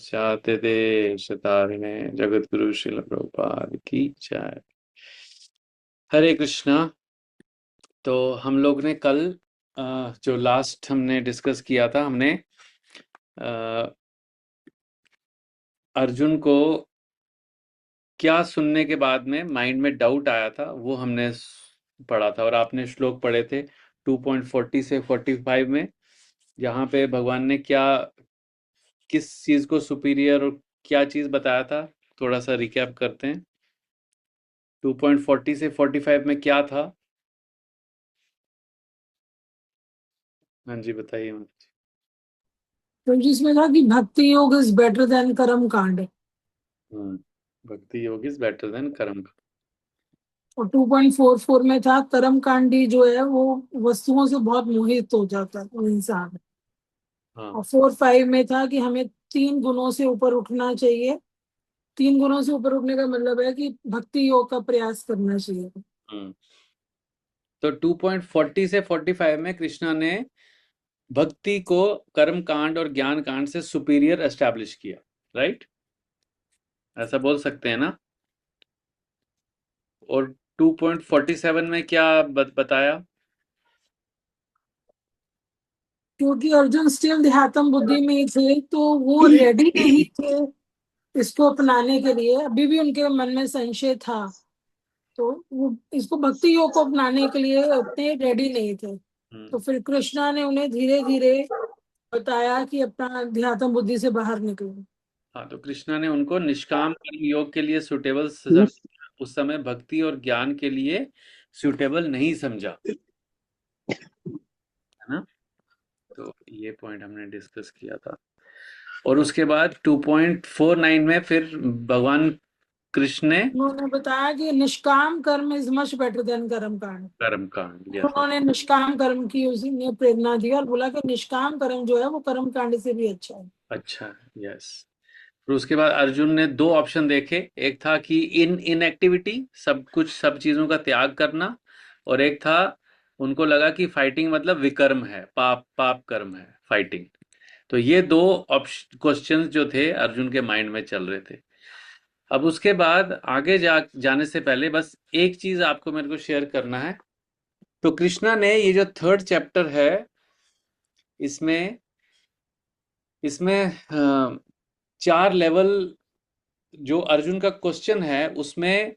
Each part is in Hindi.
पश्चात देश तारिणे जगत गुरु श्रील प्रभुपाद की जय। हरे कृष्णा। तो हम लोग ने कल जो लास्ट हमने डिस्कस किया था, हमने अर्जुन को क्या सुनने के बाद में माइंड में डाउट आया था वो हमने पढ़ा था, और आपने श्लोक पढ़े थे 2.40 से 45 में, जहाँ पे भगवान ने क्या किस चीज को सुपीरियर और क्या चीज बताया था। थोड़ा सा रिकैप करते हैं। 2.40 से 45 में क्या था? हाँ जी, बताइए। तो जिसमें था कि भक्ति योग इज बेटर देन कर्म कांड। हम्म। भक्ति योग इज बेटर देन कर्म। और 2.44 में था कर्म कांडी जो है वो वस्तुओं से बहुत मोहित हो जाता है वो इंसान। हाँ। और 4.5 में था कि हमें 3 गुणों से ऊपर उठना चाहिए। 3 गुणों से ऊपर उठने का मतलब है कि भक्ति योग का प्रयास करना चाहिए। हम्म। तो 2.40 से 45 में कृष्णा ने भक्ति को कर्म कांड और ज्ञान कांड से सुपीरियर एस्टैब्लिश किया। राइट, ऐसा बोल सकते हैं ना? और 2.47 में क्या बताया? क्योंकि अर्जुन स्टिल देहात्म बुद्धि में ही थे तो वो रेडी नहीं थे इसको अपनाने के लिए। अभी भी उनके मन में संशय था, तो वो इसको भक्ति योग को अपनाने के लिए उतने रेडी नहीं थे। हम्म। तो फिर कृष्णा ने उन्हें धीरे धीरे बताया कि अपना अध्यात्म बुद्धि से बाहर निकलो। हाँ, तो कृष्णा ने उनको निष्काम कर्म योग के लिए सुटेबल उस समय भक्ति और ज्ञान के लिए सुटेबल नहीं समझा, है ना? तो ये पॉइंट हमने डिस्कस किया था। और उसके बाद 2.49 में फिर भगवान कृष्ण ने उन्होंने बताया कि निष्काम कर्म इज मच बेटर देन कर्म कांड। कर्म कांड लिया था। उन्होंने निष्काम कर्म की उसी ने प्रेरणा दी और बोला कि निष्काम कर्म जो है वो कर्म कांड से भी अच्छा है। अच्छा, यस। फिर उसके बाद अर्जुन ने दो ऑप्शन देखे। एक था कि इनएक्टिविटी, सब कुछ सब चीजों का त्याग करना। और एक था, उनको लगा कि फाइटिंग मतलब विकर्म है, पाप पाप कर्म है फाइटिंग। तो ये दो ऑप्शन क्वेश्चंस जो थे अर्जुन के माइंड में चल रहे थे। अब उसके बाद आगे जाने से पहले बस एक चीज आपको मेरे को शेयर करना है। तो कृष्णा ने ये जो थर्ड चैप्टर है, इसमें इसमें 4 लेवल, जो अर्जुन का क्वेश्चन है उसमें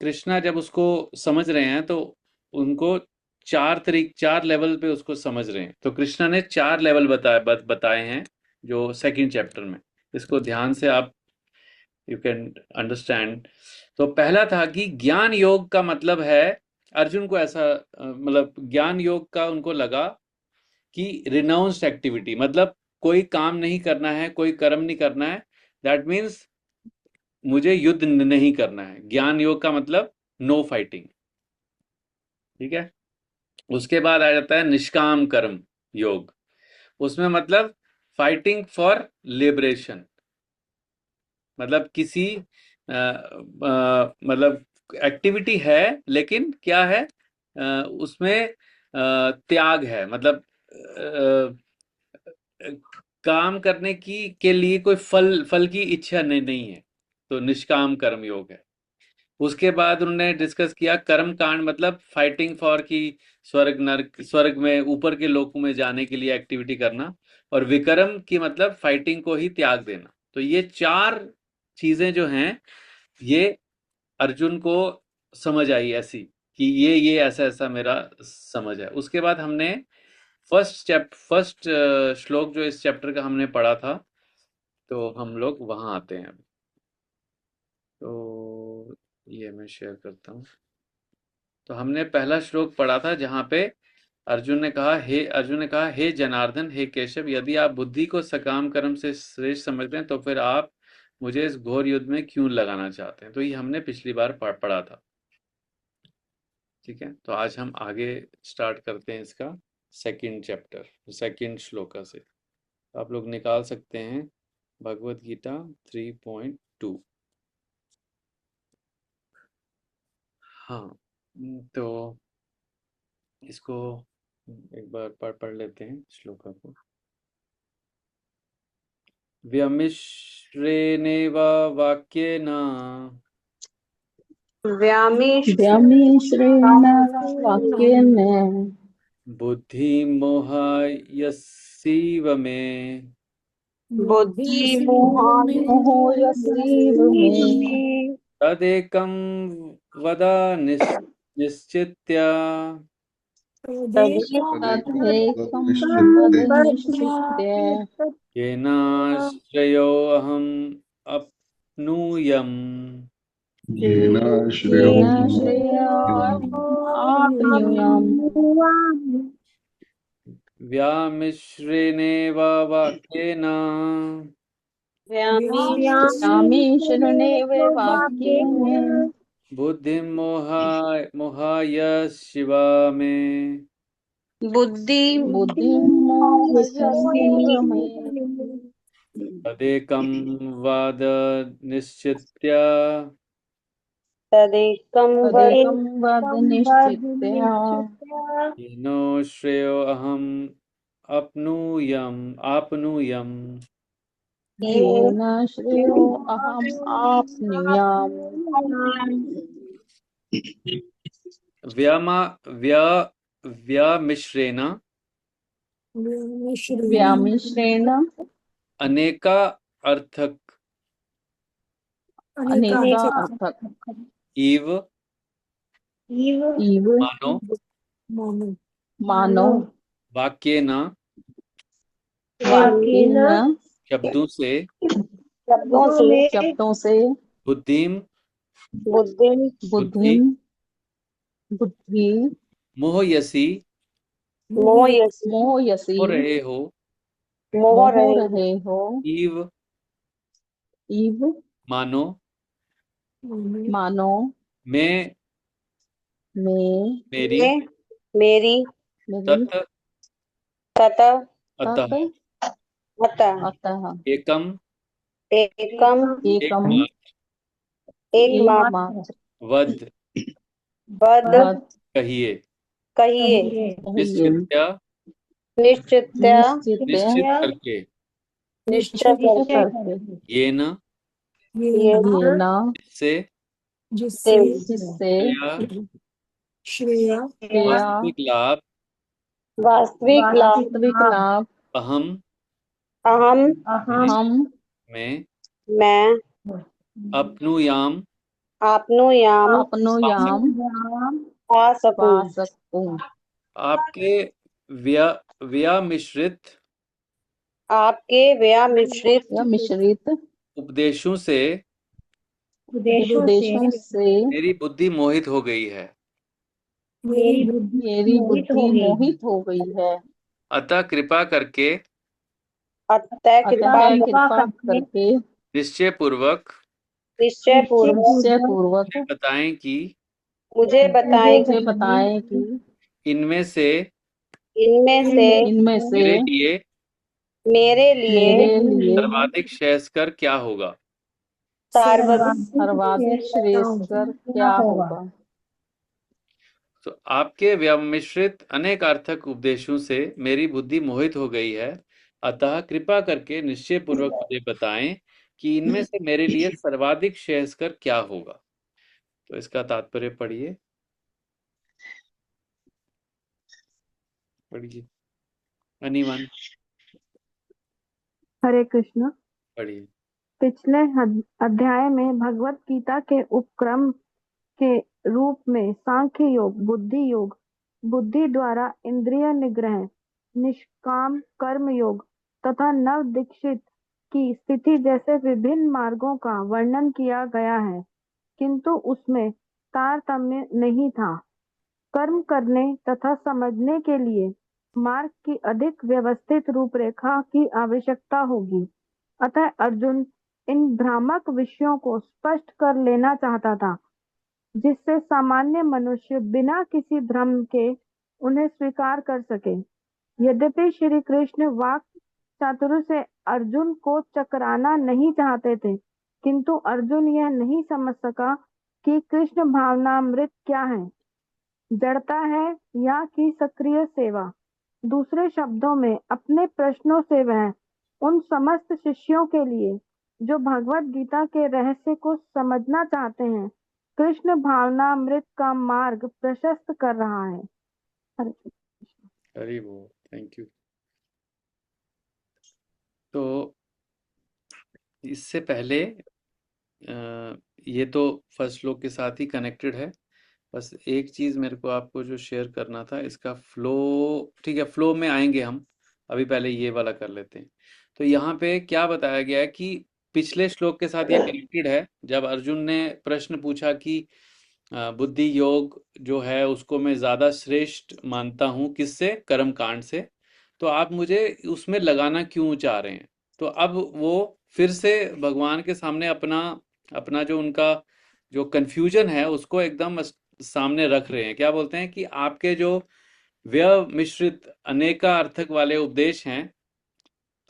कृष्णा जब उसको समझ रहे हैं तो उनको 4 लेवल पे उसको समझ रहे हैं। तो कृष्णा ने 4 लेवल बताए हैं जो सेकंड चैप्टर में। इसको ध्यान से आप यू कैन अंडरस्टैंड। तो पहला था कि ज्ञान योग का मतलब है, अर्जुन को ऐसा मतलब ज्ञान योग का उनको लगा कि रिनाउंस्ड एक्टिविटी मतलब कोई काम नहीं करना है, कोई कर्म नहीं करना है। दैट मीन्स मुझे युद्ध नहीं करना है। ज्ञान योग का मतलब नो फाइटिंग। ठीक है। उसके बाद आ जाता है निष्काम कर्म योग। उसमें मतलब फाइटिंग फॉर लिबरेशन, मतलब किसी मतलब एक्टिविटी है लेकिन क्या है, उसमें त्याग है, मतलब काम करने की के लिए कोई फल फल की इच्छा नहीं है। तो निष्काम कर्म योग है। उसके बाद उन्होंने डिस्कस किया कर्म कांड मतलब फाइटिंग फॉर की स्वर्ग नरक, स्वर्ग में ऊपर के लोकों में जाने के लिए एक्टिविटी करना। और विक्रम की मतलब फाइटिंग को ही त्याग देना। तो ये 4 चीजें जो हैं, ये अर्जुन को समझ आई ऐसी कि ये ऐसा ऐसा मेरा समझ है। उसके बाद हमने फर्स्ट श्लोक जो इस चैप्टर का हमने पढ़ा था, तो हम लोग वहां आते हैं अभी। तो ये मैं शेयर करता हूँ। तो हमने पहला श्लोक पढ़ा था जहाँ पे अर्जुन ने कहा, हे जनार्दन, हे केशव, यदि आप बुद्धि को सकाम कर्म से श्रेष्ठ समझते हैं तो फिर आप मुझे इस घोर युद्ध में क्यों लगाना चाहते हैं? तो ये हमने पिछली बार पढ़ा था। ठीक है, तो आज हम आगे स्टार्ट करते हैं इसका सेकंड चैप्टर, सेकंड श्लोका से। आप लोग निकाल सकते हैं भगवत गीता 3.2। हाँ। तो इसको एक बार पढ़ पढ़ लेते हैं श्लोका को। व्यमिश्रेणेव वाक्येन व्यामिश्रेण वाक्येन बुद्धिमोहयसीव मे। बुद्धिमोहयसीव मे। तदेकं वद निश्चित्य तदेकं वद निश्चित्य येनाश्रयोऽहम् अप्नुयम्। येन श्रेयोऽहम् आप्नुयाम्। व्यामिश्रेणेव वाक्येन व्यामिश्रेणेव वाक्येन बुद्धिमोहायसीव मे। बुद्धिमोहयसीव मे। तदेकं वद निश्चित्य तदेकं वद निश्चित्य येनो श्रेयोऽहम् आपनुयम्। येन श्रेयोऽहम् आप्नुयाम्। व्यामिश्रेण व्यामिश्रेण अनेका अर्थक अनेका अर्थक इव इव मानो वाक्येन वाक्येन शब्दों से शब्दों से बुद्धिम बुद्धि बुद्धिम बुद्धि मोहयसी मोहयसी हो रहे हो मोह रहे हो इव इव मानो मानो मैं मेरी मेरी तत तत अतः अतः एकम एकम एकमात्र एकमात्र वद वद कहिए कहिए निश्चित्य निश्चित्य निश्चित करके निश्चित करके ये न ये न से जिससे श्रेया वास्तविक लाभ वास्तविक लाभ अहम हम में मैं अपनुयाम अपनुयाम पा सकूं। आपके व्या व्यामिश्रित आपके मिश्रित उपदेशों से उपदेशों से मेरी बुद्धि मोहित हो गई है। मेरी बुद्धि मोहित हो गई है। अतः कृपा करके अतः कृपा करके निश्चय पूर्वक निश्चय पूर्वक बताएं कि मुझे बताएं कि इनमें से इनमें से मेरे लिए मेरे लिए सर्वाधिक श्रेयस्कर क्या होगा। सर्वाधिक श्रेयस्कर क्या होगा। तो आपके व्यामिश्रित अनेक अर्थक उपदेशों से मेरी बुद्धि मोहित हो गई है। अतः कृपा करके निश्चय पूर्वक मुझे बताएं कि इनमें से मेरे लिए सर्वाधिक श्रेयस्कर क्या होगा। तो इसका तात्पर्य पढ़िए अनिवन हरे कृष्ण। पढ़िए। पिछले अध्याय में भगवत गीता के उपक्रम के रूप में सांख्य योग, बुद्धि योग, बुद्धि द्वारा इंद्रिय निग्रह, निष्काम कर्म योग तथा नव दीक्षित की स्थिति जैसे विभिन्न मार्गों का वर्णन किया गया है, किंतु उसमें तारतम्य नहीं था। कर्म करने तथा समझने के लिए मार्ग की अधिक व्यवस्थित रूपरेखा की आवश्यकता होगी। अतः अर्जुन इन भ्रामक विषयों को स्पष्ट कर लेना चाहता था, जिससे सामान्य मनुष्य बिना किसी भ्रम के उन्हें स्वीकार कर सके। यद्यपि श्री कृष्ण वाक चातुर्य से अर्जुन को चकराना नहीं चाहते थे, किंतु अर्जुन यह नहीं समझ सका कि कृष्ण भावनामृत क्या है, जड़ता है या कि सक्रिय सेवा। दूसरे शब्दों में अपने प्रश्नों से वह उन समस्त शिष्यों के लिए जो भगवत गीता के रहस्य को समझना चाहते हैं, कृष्ण भावनामृत का मार्ग प्रशस्त कर रहा है। हरे कृष्ण। हरि बोल। Thank you. तो इससे पहले ये तो फर्स्ट श्लोक के साथ ही कनेक्टेड है। बस एक चीज़ मेरे को आपको जो शेयर करना था, इसका फ्लो, ठीक है, फ्लो में आएंगे हम, अभी पहले ये वाला कर लेते हैं। तो यहाँ पे क्या बताया गया है कि पिछले श्लोक के साथ ये कनेक्टेड है। जब अर्जुन ने प्रश्न पूछा कि बुद्धि योग जो है उसको मैं ज़्यादा श्रेष्ठ मानता हूँ, किससे? कर्म कांड से। तो आप मुझे उसमें लगाना क्यों चाह रहे हैं? तो अब वो फिर से भगवान के सामने अपना अपना जो उनका जो कंफ्यूजन है उसको एकदम सामने रख रहे हैं। क्या बोलते हैं कि आपके जो व्यय मिश्रित अनेका अर्थक वाले उपदेश हैं,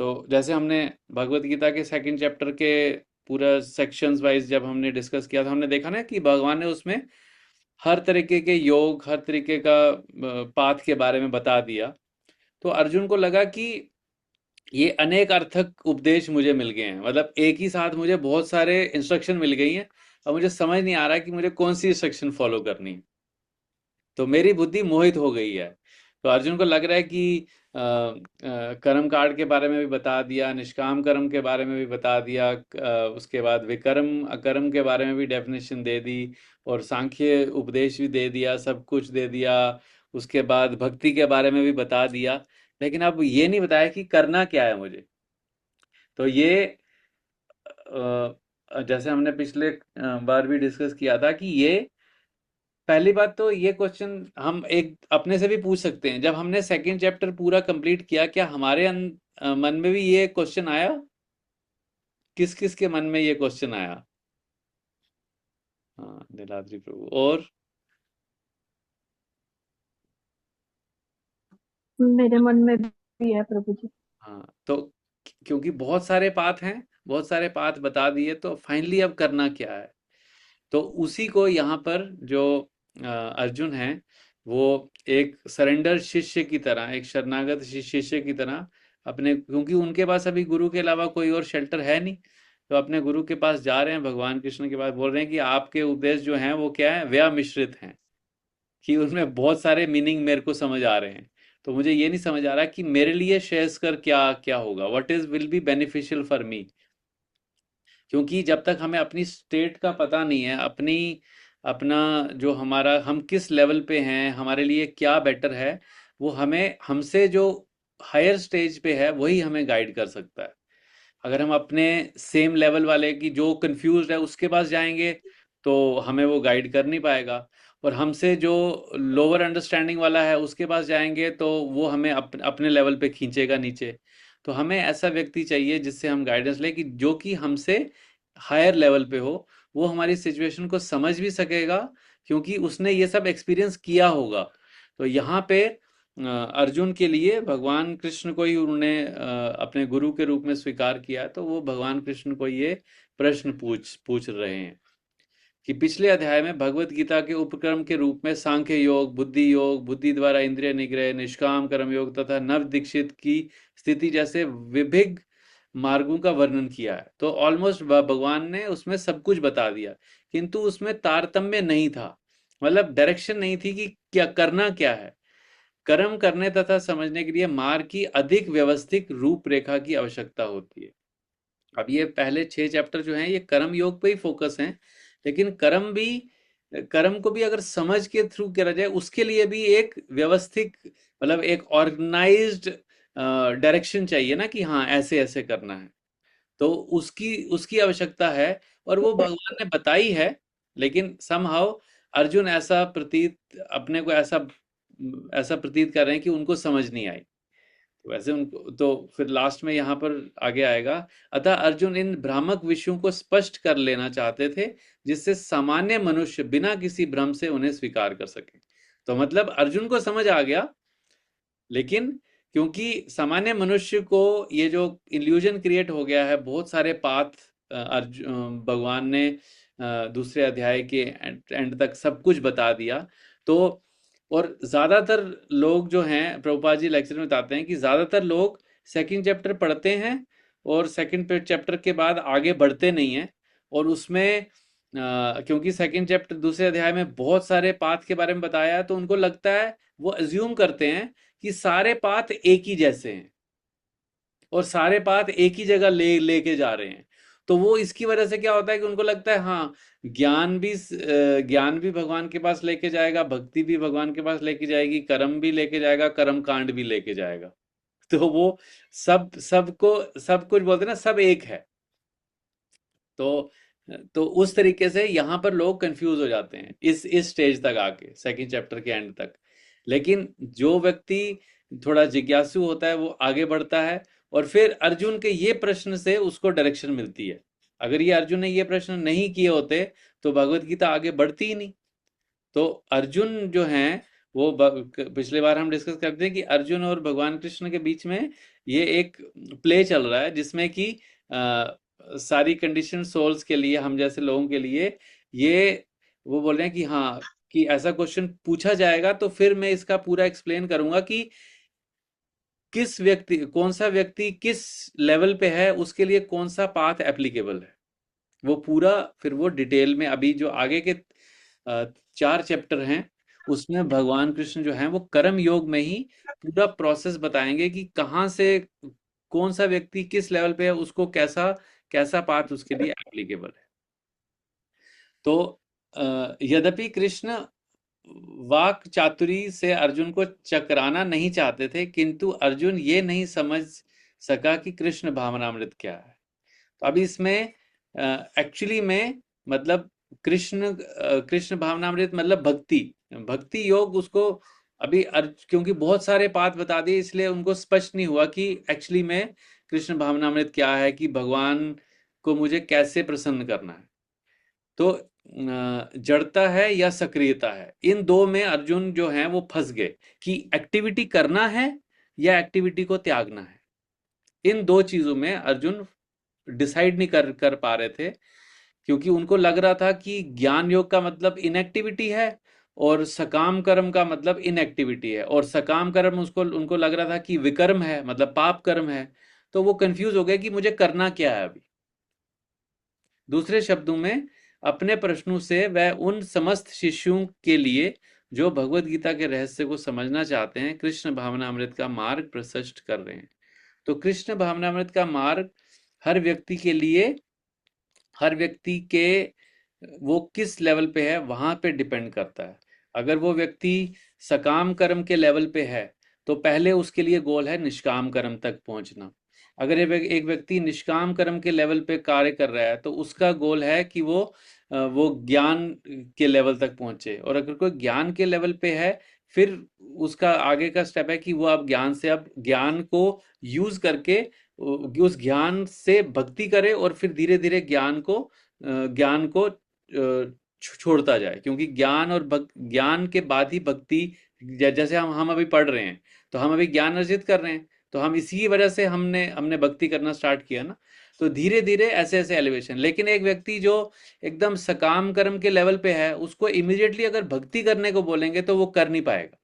तो जैसे हमने भगवत गीता के सेकंड चैप्टर के पूरा सेक्शंस वाइज जब हमने डिस्कस किया था, हमने देखा ना कि भगवान ने उसमें हर तरीके के योग, हर तरीके का पाथ के बारे में बता दिया। तो अर्जुन को लगा कि ये अनेक अर्थक उपदेश मुझे मिल गए हैं, मतलब एक ही साथ मुझे बहुत सारे इंस्ट्रक्शन मिल गई हैं। अब मुझे समझ नहीं आ रहा कि मुझे कौन सी इंस्ट्रक्शन फॉलो करनी है। तो मेरी बुद्धि मोहित हो गई है। तो अर्जुन को लग रहा है कि कर्म कांड के बारे में भी बता दिया, निष्काम कर्म के बारे में भी बता दिया, उसके बाद विकर्म अकर्म के बारे में भी डेफिनेशन दे दी, और सांख्य उपदेश भी दे दिया, सब कुछ दे दिया। उसके बाद भक्ति के बारे में भी बता दिया, लेकिन अब ये नहीं बताया कि करना क्या है मुझे। तो ये जैसे हमने पिछले बार भी डिस्कस किया था कि ये पहली बात तो ये क्वेश्चन हम एक अपने से भी पूछ सकते हैं। जब हमने सेकंड चैप्टर पूरा कंप्लीट किया, क्या हमारे मन में भी ये क्वेश्चन आया? किस किस के मन में ये क्वेश्चन आया? हाँ, नीलाद्री प्रभु। और मेरे मन में भी है प्रभु जी। हाँ, तो क्योंकि बहुत सारे पाथ हैं, बहुत सारे पाथ बता दिए, तो फाइनली अब करना क्या है? तो उसी को यहाँ पर जो अर्जुन है, वो एक सरेंडर शिष्य की तरह, एक शरणागत शिष्य की तरह अपने, क्योंकि उनके पास अभी गुरु के अलावा कोई और शेल्टर है नहीं, तो अपने गुरु के पास जा रहे हैं, भगवान कृष्ण के पास बोल रहे हैं कि आपके उपदेश जो हैं वो क्या है? व्यय मिश्रित हैं, कि उसमें बहुत सारे मीनिंग मेरे को समझ आ रहे हैं। तो मुझे ये नहीं समझ आ रहा कि मेरे लिए श्रेयस्कर क्या क्या होगा, what is will be beneficial for me. क्योंकि जब तक हमें अपनी स्टेट का पता नहीं है, अपनी अपना जो हमारा, हम किस लेवल पे हैं, हमारे लिए क्या बेटर है, वो हमें, हमसे जो हायर स्टेज पे है वही हमें गाइड कर सकता है। अगर हम अपने सेम लेवल वाले की जो कंफ्यूज है उसके पास जाएंगे तो हमें वो गाइड कर नहीं पाएगा, और हमसे जो लोअर अंडरस्टैंडिंग वाला है उसके पास जाएंगे तो वो हमें अपने लेवल पे खींचेगा नीचे। तो हमें ऐसा व्यक्ति चाहिए जिससे हम गाइडेंस लें, कि जो कि हमसे हायर लेवल पे हो, वो हमारी सिचुएशन को समझ भी सकेगा, क्योंकि उसने ये सब एक्सपीरियंस किया होगा। तो यहाँ पे अर्जुन के लिए भगवान कृष्ण को ही उन्होंने अपने गुरु के रूप में स्वीकार किया, तो वो भगवान कृष्ण को ये प्रश्न पूछ पूछ रहे हैं कि पिछले अध्याय में भगवत गीता के उपक्रम के रूप में सांख्य योग, बुद्धि द्वारा इंद्रिय निग्रह, निष्काम कर्म योग तथा नव दीक्षित की स्थिति जैसे विभिन्न मार्गों का वर्णन किया है। तो ऑलमोस्ट भगवान ने उसमें सब कुछ बता दिया, किंतु उसमें तारतम्य नहीं था, मतलब डायरेक्शन नहीं थी कि क्या करना क्या है। कर्म करने तथा समझने के लिए मार्ग की अधिक व्यवस्थित रूपरेखा की आवश्यकता होती है। अब ये पहले 6 चैप्टर जो हैं ये कर्म योग पे ही फोकस हैं, लेकिन कर्म को भी अगर समझ के थ्रू करा जाए, उसके लिए भी एक व्यवस्थित, मतलब एक ऑर्गेनाइज्ड डायरेक्शन चाहिए ना, कि हाँ ऐसे ऐसे करना है। तो उसकी उसकी आवश्यकता है, और वो भगवान ने बताई है, लेकिन समहाउ अर्जुन ऐसा प्रतीत, अपने को ऐसा ऐसा प्रतीत कर रहे हैं कि उनको समझ नहीं आई। तो वैसे उनको तो फिर लास्ट में यहाँ पर आगे आएगा, अतः अर्जुन इन भ्रामक विषयों को स्पष्ट कर लेना चाहते थे, जिससे सामान्य मनुष्य बिना किसी भ्रम से उन्हें स्वीकार कर सके। तो मतलब अर्जुन को समझ आ गया, लेकिन क्योंकि सामान्य मनुष्य को ये जो इल्यूजन क्रिएट हो गया है, बहुत सारे पाथ भगवान ने दूसरे अध्याय के एंड तक सब कुछ बता दिया। तो और ज़्यादातर लोग जो हैं, प्रभुपाद जी लेक्चर में बताते हैं कि ज़्यादातर लोग सेकंड चैप्टर पढ़ते हैं और सेकंड चैप्टर के बाद आगे बढ़ते नहीं हैं। और उसमें क्योंकि सेकंड चैप्टर दूसरे अध्याय में बहुत सारे पाथ के बारे में बताया है, तो उनको लगता है, वो अज्यूम करते हैं कि सारे पाथ एक ही जैसे हैं और सारे पाथ एक ही जगह लेके जा रहे हैं। तो वो इसकी वजह से क्या होता है कि उनको लगता है हाँ, ज्ञान भी भगवान के पास लेके जाएगा, भक्ति भी भगवान के पास लेके जाएगी, कर्म भी लेके जाएगा, कर्म कांड भी लेके जाएगा। तो वो सब कुछ बोलते हैं ना, सब एक है। तो उस तरीके से यहाँ पर लोग कंफ्यूज हो जाते हैं इस स्टेज तक आके, सेकंड चैप्टर के एंड तक। लेकिन जो व्यक्ति थोड़ा जिज्ञासु होता है वो आगे बढ़ता है, और फिर अर्जुन के ये प्रश्न से उसको डायरेक्शन मिलती है। अगर ये अर्जुन ने ये प्रश्न नहीं किए होते तो भगवत गीता आगे बढ़ती ही नहीं। तो अर्जुन जो हैं वो पिछले बार हम डिस्कस करते हैं कि अर्जुन और भगवान कृष्ण के बीच में ये एक प्ले चल रहा है, जिसमें कि सारी कंडीशन सोल्स के लिए, हम जैसे लोगों के लिए, ये वो बोल रहे हैं कि हाँ, कि ऐसा क्वेश्चन पूछा जाएगा तो फिर मैं इसका पूरा एक्सप्लेन करूंगा कि कौन सा व्यक्ति किस लेवल पे है, उसके लिए कौन सा पाथ एप्लीकेबल है। वो पूरा फिर वो डिटेल में, अभी जो आगे के 4 चैप्टर हैं उसमें भगवान कृष्ण जो हैं वो कर्म योग में ही पूरा प्रोसेस बताएंगे कि कहाँ से कौन सा व्यक्ति किस लेवल पे है, उसको कैसा कैसा पाथ उसके लिए एप्लीकेबल है। तो यद्यपि कृष्ण वाक चातुरी से अर्जुन को चकराना नहीं चाहते थे, किंतु अर्जुन ये नहीं समझ सका कि कृष्ण भावनामृत क्या है। तो अभी इसमें एक्चुअली में मतलब कृष्ण भावनामृत मतलब भक्ति भक्ति योग, उसको अभी क्योंकि बहुत सारे पाठ बता दिए इसलिए उनको स्पष्ट नहीं हुआ कि एक्चुअली में कृष्ण भावनामृत क्या है, कि भगवान को मुझे कैसे प्रसन्न करना है। तो जड़ता है या सक्रियता है, इन दो में अर्जुन जो है वो फंस गए कि एक्टिविटी करना है या एक्टिविटी को त्यागना है। इन दो चीजों में अर्जुन डिसाइड नहीं कर पा रहे थे, क्योंकि उनको लग रहा था कि ज्ञान योग का मतलब इनएक्टिविटी है और सकाम कर्म का मतलब इनएक्टिविटी है, और सकाम कर्म उसको उनको लग रहा था कि विकर्म है मतलब पाप कर्म है। तो वो कंफ्यूज हो गए कि मुझे करना क्या है अभी। दूसरे शब्दों में, अपने प्रश्नों से वह उन समस्त शिष्यों के लिए जो भगवत गीता के रहस्य को समझना चाहते हैं, कृष्ण भावनामृत का मार्ग प्रशस्त कर रहे हैं। तो कृष्ण भावनामृत का मार्ग हर व्यक्ति के लिए, हर व्यक्ति के वो किस लेवल पे है वहां पे डिपेंड करता है। अगर वो व्यक्ति सकाम कर्म के लेवल पे है तो पहले उसके लिए गोल है निष्काम कर्म तक पहुंचना। अगर एक व्यक्ति निष्काम कर्म के लेवल पे कार्य कर रहा है तो उसका गोल है कि वो ज्ञान के लेवल तक पहुंचे। और अगर कोई ज्ञान के लेवल पे है, फिर उसका आगे का स्टेप है कि वो अब ज्ञान को यूज करके उस ज्ञान से भक्ति करे, और फिर धीरे धीरे ज्ञान को छोड़ता जाए। क्योंकि ज्ञान के बाद ही भक्ति, जैसे हम अभी पढ़ रहे हैं तो हम अभी ज्ञान अर्जित कर रहे हैं, तो हम इसी वजह से हमने हमने भक्ति करना स्टार्ट किया ना। तो धीरे धीरे ऐसे ऐसे एलिवेशन। लेकिन एक व्यक्ति जो एकदम सकाम कर्म के लेवल पे है, उसको इमिडिएटली अगर भक्ति करने को बोलेंगे तो वो कर नहीं पाएगा।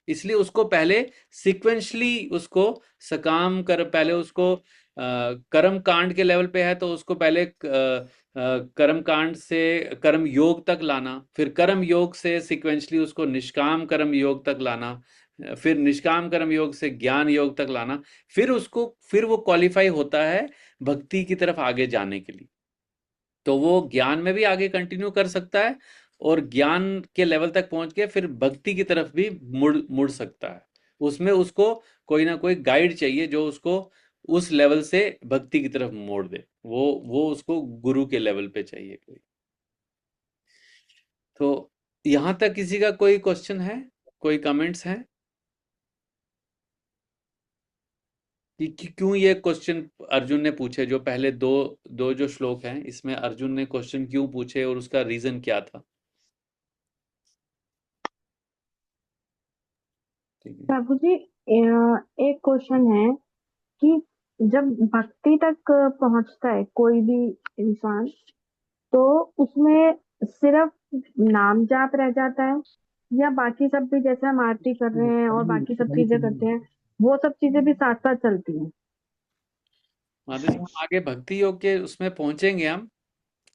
इसलिए उसको पहले सिक्वेंशली उसको सकाम कर, पहले उसको कर्म कांड के लेवल पे है तो उसको पहले कर्म कांड से कर्म योग तक लाना, फिर कर्म योग से सिक्वेंशली उसको निष्काम कर्म योग तक लाना, फिर निष्काम कर्म योग से ज्ञान योग तक लाना, फिर वो क्वालिफाई होता है भक्ति की तरफ आगे जाने के लिए। तो वो ज्ञान में भी आगे कंटिन्यू कर सकता है, और ज्ञान के लेवल तक पहुंच के फिर भक्ति की तरफ भी मुड़ सकता है। उसमें उसको कोई ना कोई गाइड चाहिए जो उसको उस लेवल से भक्ति की तरफ मोड़ दे। वो उसको गुरु के लेवल पे चाहिए कोई। तो यहां तक किसी का कोई क्वेश्चन है, कोई कमेंट्स हैं कि क्यों ये क्वेश्चन अर्जुन ने पूछे? जो पहले दो दो जो श्लोक हैं इसमें अर्जुन ने क्वेश्चन क्यों पूछे और उसका रीजन क्या था? ठीक है। प्रभु जी, एक क्वेश्चन है कि जब भक्ति तक पहुंचता है कोई भी इंसान, तो उसमें सिर्फ नाम जाप रह जाता है, या बाकी सब भी, जैसे हम आरती कर रहे हैं और बाकी सब चीजें करते हैं, वो सब चीजें भी साथ साथ चलती हैं? माधव जी, हम आगे भक्ति योग के उसमें पहुंचेंगे हम,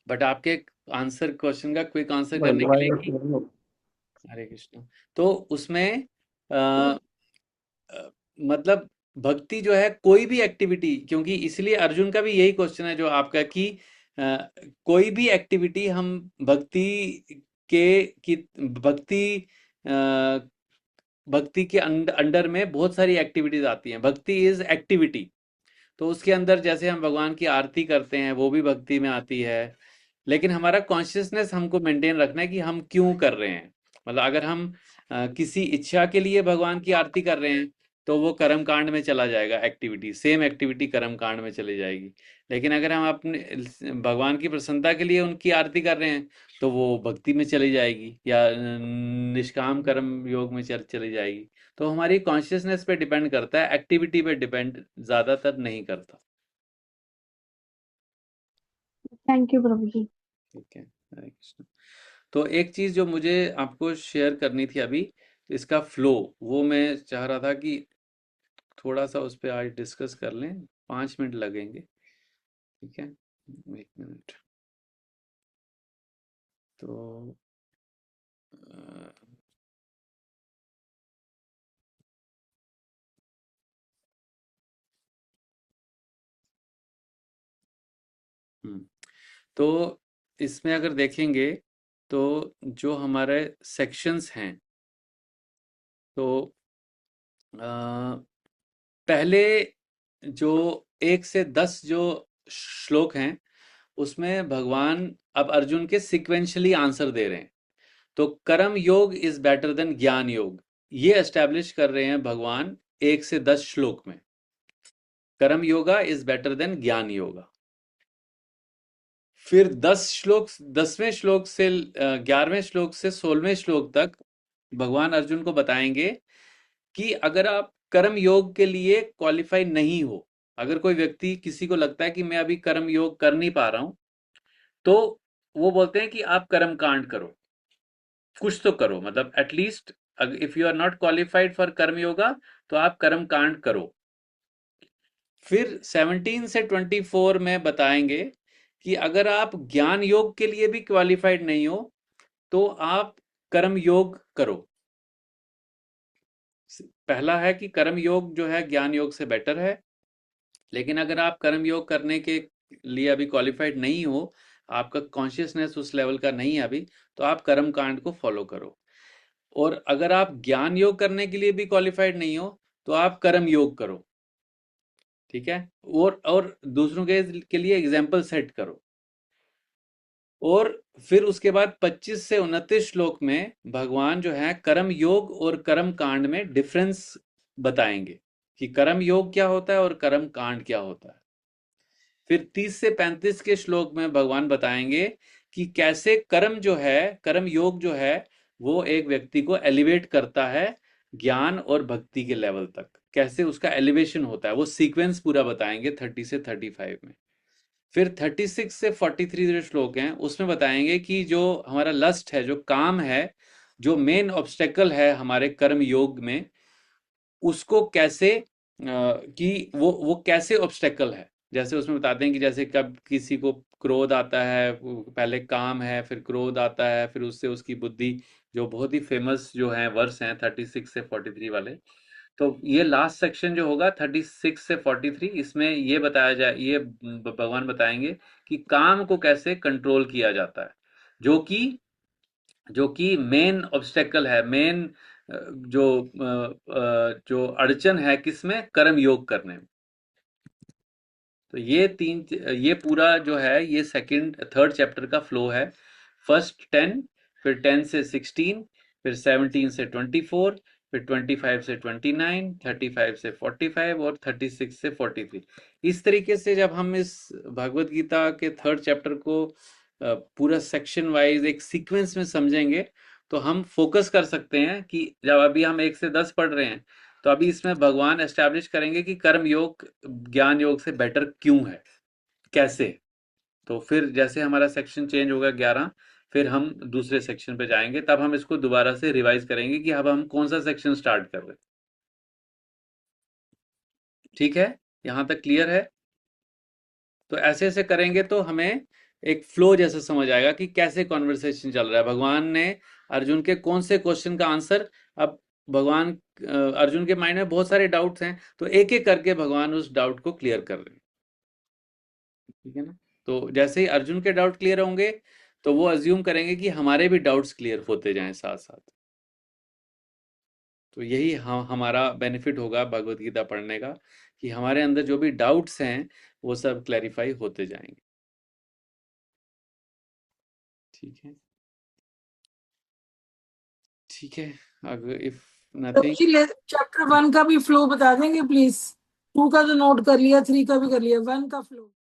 बट आपके आंसर क्वेश्चन का क्विक आंसर करने के लिए कि हरे कृष्ण, तो उसमें अ, अ, मतलब भक्ति जो है कोई भी एक्टिविटी, क्योंकि इसलिए अर्जुन का भी यही क्वेश्चन है जो आपका कि अ, कोई भी एक्टिविटी हम भक्ति के की भक्ति अ, भक्ति के अंडर में बहुत सारी एक्टिविटीज आती हैं। भक्ति इज एक्टिविटी, तो उसके अंदर जैसे हम भगवान की आरती करते हैं वो भी भक्ति में आती है। लेकिन हमारा कॉन्शियसनेस हमको मेंटेन रखना है कि हम क्यों कर रहे हैं। मतलब अगर हम किसी इच्छा के लिए भगवान की आरती कर रहे हैं तो वो कर्म कांड में चला जाएगा, एक्टिविटी सेम एक्टिविटी कर्म कांड में चली जाएगी। लेकिन अगर हम अपने भगवान की प्रसन्नता के लिए उनकी आरती कर रहे हैं तो वो भक्ति में चली जाएगी या निष्काम कर्म योग में चली जाएगी। तो हमारी कॉन्शियसनेस पे डिपेंड करता है, एक्टिविटी पे डिपेंड ज़्यादातर नहीं करता। थैंक यू प्रभु जी। ठीक है, हरे कृष्ण। तो एक चीज़ जो मुझे आपको शेयर करनी थी अभी, इसका फ्लो, वो मैं चाह रहा था कि थोड़ा सा उस पर आज डिस्कस कर लें। 5 मिनट लगेंगे, ठीक है, 1 मिनट। तो अ, हम्म, तो इसमें अगर देखेंगे तो जो हमारे सेक्शंस हैं, तो पहले जो 1 से 10 जो श्लोक हैं उसमें भगवान अब अर्जुन के सिक्वेंशली आंसर दे रहे हैं। तो कर्म योग इज बेटर देन ज्ञान योग, ये एस्टेब्लिश कर रहे हैं भगवान 1 से 10 श्लोक में। कर्म योगा इज बेटर देन ज्ञान योगा। फिर 10 श्लोक, 10वें श्लोक से 11वें श्लोक से 16वें श्लोक तक भगवान अर्जुन को बताएंगे कि अगर आप कर्म योग के लिए क्वालिफाई नहीं हो, अगर कोई व्यक्ति, किसी को लगता है कि मैं अभी कर्म योग कर नहीं पा रहा हूं, तो वो बोलते हैं कि आप कर्म कांड करो, कुछ तो करो, मतलब at least if you are not qualified for karma yoga तो आप कर्म कांड करो। फिर 17 से 24 में बताएंगे कि अगर आप ज्ञान योग के लिए भी क्वालिफाइड नहीं हो तो आप कर्म योग करो। पहला है कि कर्म योग जो है ज्ञान योग से बेटर है, लेकिन अगर आप कर्म योग करने के लिए अभी क्वालिफाइड नहीं हो, आपका कॉन्शियसनेस उस लेवल का नहीं है अभी, तो आप कर्म कांड को फॉलो करो। और अगर आप ज्ञान योग करने के लिए भी क्वालिफाइड नहीं हो तो आप कर्म योग करो, ठीक है, और दूसरों के लिए एग्जाम्पल सेट करो। और फिर उसके बाद 25 से 29 श्लोक में भगवान जो है कर्म योग और कर्म कांड में डिफरेंस बताएंगे कि कर्म योग क्या होता है और कर्म कांड क्या होता है। फिर 30 से 35 के श्लोक में भगवान बताएंगे कि कैसे कर्म जो है, कर्म योग जो है, वो एक व्यक्ति को एलिवेट करता है ज्ञान और भक्ति के लेवल तक, कैसे उसका एलिवेशन होता है, वो सीक्वेंस पूरा बताएंगे 30 से 35 में। फिर 36 से 43 जो श्लोक हैं उसमें बताएंगे कि जो हमारा लस्ट है, जो काम है, जो मेन ऑब्स्टेकल है हमारे कर्म योग में, उसको कैसे कि वो कैसे ऑब्स्टेकल है। जैसे उसमें बताते हैं कि जैसे कब किसी को क्रोध आता है, पहले काम है, फिर क्रोध आता है, फिर उससे उसकी बुद्धि, जो बहुत ही फेमस जो है वर्स हैं 36 से 43 वाले। तो ये लास्ट सेक्शन जो होगा 36 से 43, इसमें ये बताया जाए, ये भगवान बताएंगे कि काम को कैसे कंट्रोल किया जाता है, जो कि मेन ऑब्स्टेकल है, मेन जो अड़चन है किसमें, कर्म योग करने में। तो ये पूरा जो है ये सेकंड थर्ड चैप्टर का फ्लो है। फर्स्ट 10, फिर 10 से 16, फिर 17 से 24, फिर 25 से 29, 35 से 45 और 36 से 43। इस तरीके से जब हम इस भगवत गीता के थर्ड चैप्टर को पूरा सेक्शन वाइज एक सीक्वेंस में समझेंगे तो हम फोकस कर सकते हैं कि जब अभी हम 1 से 10 पढ़ रहे हैं तो अभी इसमें भगवान एस्टैब्लिश करेंगे कि कर्म योग ज्ञान योग से बेटर क्यों है, कैसे। तो फिर जैसे हमारा सेक्शन चेंज होगा 11, फिर हम दूसरे सेक्शन पे जाएंगे, तब हम इसको दोबारा से रिवाइज करेंगे कि अब हम कौन सा सेक्शन स्टार्ट कर रहे हैं। ठीक है, यहाँ तक क्लियर है? तो ऐसे ऐसे करेंगे तो हमें एक फ्लो जैसा समझ आएगा कि कैसे कॉन्वर्सेशन चल रहा है, भगवान ने अर्जुन के कौन से क्वेश्चन का आंसर। अब भगवान अर्जुन के माइंड में बहुत सारे डाउट्स हैं, तो एक एक करके भगवान उस डाउट को क्लियर कर रहे हैं। ठीक है ना। तो जैसे ही अर्जुन के डाउट क्लियर होंगे तो वो अज्यूम करेंगे कि हमारे भी डाउट्स क्लियर होते जाएं साथ साथ। तो यही हमारा बेनिफिट होगा भगवत गीता पढ़ने का, कि हमारे अंदर जो भी डाउट्स हैं वो सब क्लैरिफाई होते जाएंगे। ठीक है, ठीक है। अगर इफ नथिंग, चैप्टर 1 का भी फ्लो बता देंगे प्लीज। 2 का तो नोट कर लिया, 3 का भी कर लिया, 1 का फ्लो।